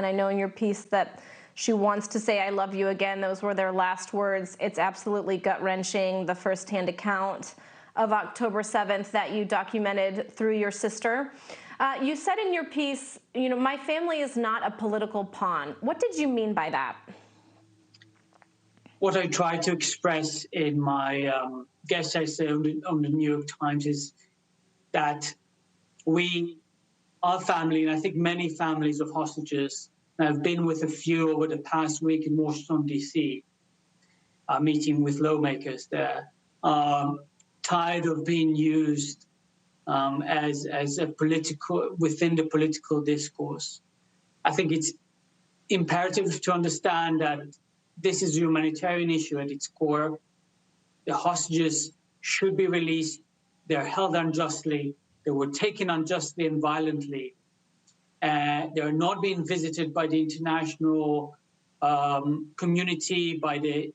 and I know in your piece that she wants to say, "I love you" again. Those were their last words. It's absolutely gut-wrenching, the firsthand account of October 7th that you documented through your sister. You said in your piece, my family is not a political pawn. What did you mean by that? What I try to express in my guest essay on the New York Times is that our family, and I think many families of hostages, I've been with a few over the past week in Washington, D.C., meeting with lawmakers there, tired of being used as a within the political discourse. I think it's imperative to understand that this is a humanitarian issue at its core. The hostages should be released. They're held unjustly. They were taken unjustly and violently. They're not being visited by the international community, by the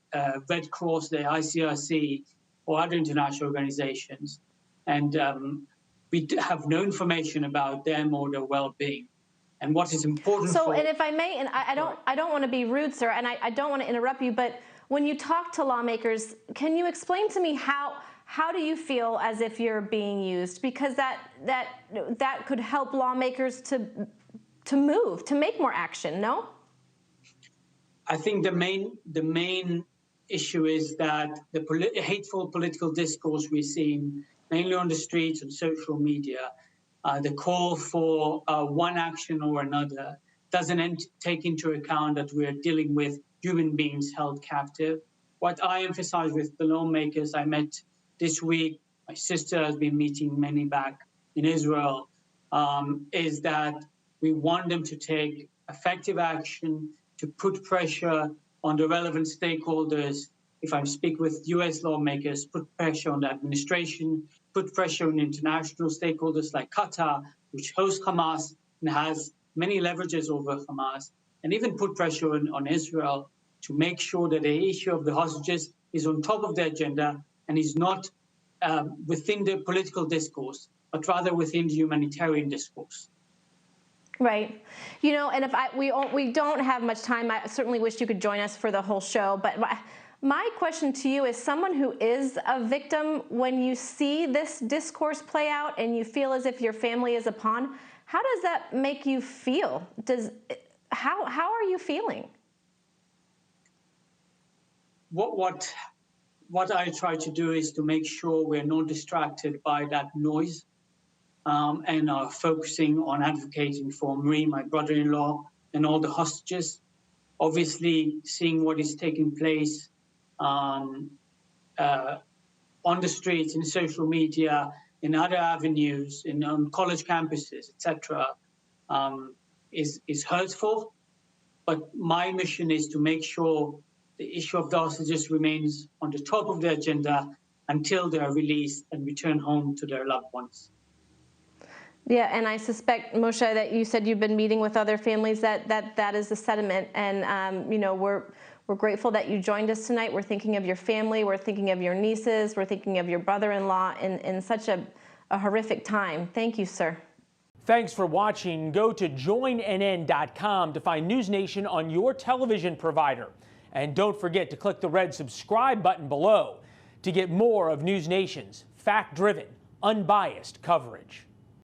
Red Cross, the ICRC, or other international organizations. And we have no information about them or their well-being. And what is important and if I may, and I don't want to be rude, sir, and I don't want to interrupt you, but when you talk to lawmakers, can you explain to me how do you feel as if you're being used? Because that could help lawmakers to move, to make more action, no? I think the main issue is that the hateful political discourse we're seeing, mainly on the streets and social media, the call for one action or another doesn't take into account that we're dealing with human beings held captive. What I emphasize with the lawmakers I met this week, my sister has been meeting many back in Israel, is that we want them to take effective action to put pressure on the relevant stakeholders. If I speak with US lawmakers, put pressure on the administration, put pressure on international stakeholders like Qatar, which hosts Hamas and has many leverages over Hamas, and even put pressure on Israel to make sure that the issue of the hostages is on top of the agenda and is not within the political discourse, but rather within the humanitarian discourse. Right. And if we don't have much time, I certainly wish you could join us for the whole show. But my question to you is, someone who is a victim, when you see this discourse play out and you feel as if your family is a pawn, how does that make you feel? How are you feeling? What I try to do is to make sure we're not distracted by that noise, and are focusing on advocating for me, my brother-in-law, and all the hostages. Obviously, seeing what is taking place on the streets, in social media, in other avenues, on college campuses, etc., is hurtful. But my mission is to make sure the issue of the hostages remains on the top of the agenda until they are released and return home to their loved ones. Yeah, and I suspect, Moshe, that you said you've been meeting with other families, that is the sentiment. And, we're grateful that you joined us tonight. We're thinking of your family. We're thinking of your nieces. We're thinking of your brother-in-law in such a horrific time. Thank you, sir. Thanks for watching. Go to joinnn.com to find NewsNation on your television provider. And don't forget to click the red subscribe button below to get more of NewsNation's fact-driven, unbiased coverage.